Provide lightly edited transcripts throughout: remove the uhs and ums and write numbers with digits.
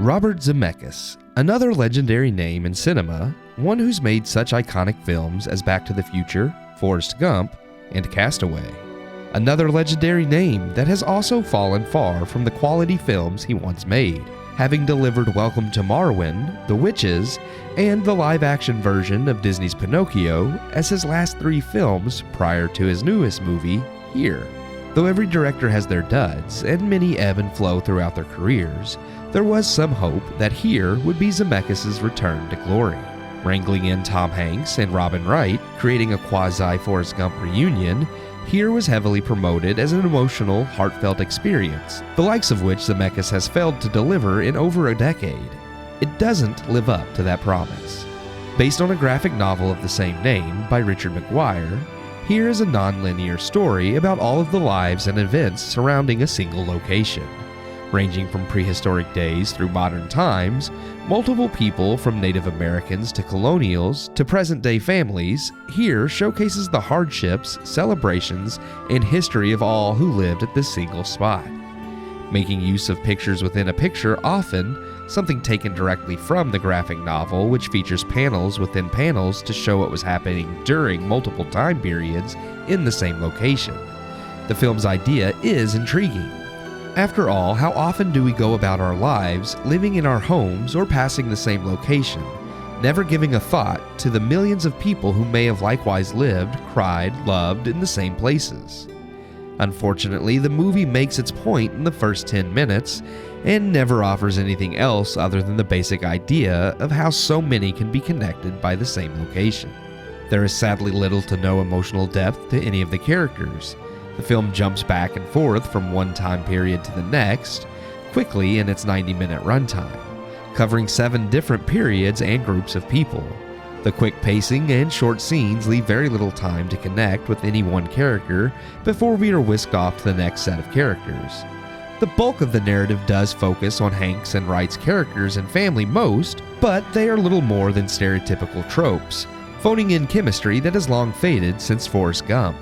Robert Zemeckis, another legendary name in cinema, one who's made such iconic films as Back to the Future, Forrest Gump, and Castaway. Another legendary name that has also fallen far from the quality films he once made, having delivered Welcome to Marwen, The Witches, and the live-action version of Disney's Pinocchio as his last 3 films prior to his newest movie, Here. Though every director has their duds, and many ebb and flow throughout their careers, there was some hope that Here would be Zemeckis' return to glory. Wrangling in Tom Hanks and Robin Wright, creating a quasi-Forrest Gump reunion, Here was heavily promoted as an emotional, heartfelt experience, the likes of which Zemeckis has failed to deliver in over a decade. It doesn't live up to that promise. Based on a graphic novel of the same name by Richard McGuire, Here is a non-linear story about all of the lives and events surrounding a single location. Ranging from prehistoric days through modern times, multiple people from Native Americans to colonials to present-day families, Here showcases the hardships, celebrations, and history of all who lived at this single spot. Making use of pictures within a picture, often something taken directly from the graphic novel, which features panels within panels to show what was happening during multiple time periods in the same location. The film's idea is intriguing. After all, how often do we go about our lives living in our homes or passing the same location, never giving a thought to the millions of people who may have likewise lived, cried, loved in the same places? Unfortunately, the movie makes its point in the first 10 minutes and never offers anything else other than the basic idea of how so many can be connected by the same location. There is sadly little to no emotional depth to any of the characters. The film jumps back and forth from one time period to the next, quickly in its 90-minute runtime, covering 7 different periods and groups of people. The quick pacing and short scenes leave very little time to connect with any one character before we are whisked off to the next set of characters. The bulk of the narrative does focus on Hanks and Wright's characters and family most, but they are little more than stereotypical tropes, phoning in chemistry that has long faded since Forrest Gump.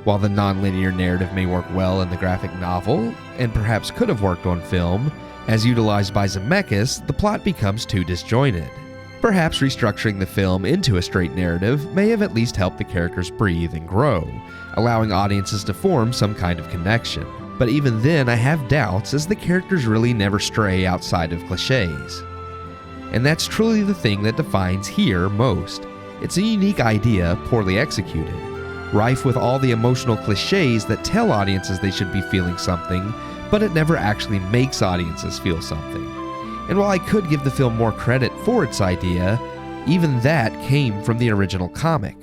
While the non-linear narrative may work well in the graphic novel, and perhaps could have worked on film, as utilized by Zemeckis, the plot becomes too disjointed. Perhaps restructuring the film into a straight narrative may have at least helped the characters breathe and grow, allowing audiences to form some kind of connection. But even then, I have doubts, as the characters really never stray outside of cliches. And that's truly the thing that defines Here most. It's a unique idea, poorly executed, rife with all the emotional cliches that tell audiences they should be feeling something, but it never actually makes audiences feel something. And while I could give the film more credit for its idea, even that came from the original comic,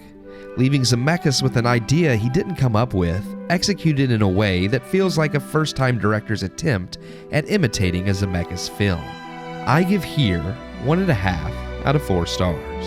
leaving Zemeckis with an idea he didn't come up with, executed in a way that feels like a first-time director's attempt at imitating a Zemeckis film. I give Here 1.5 out of 4 stars.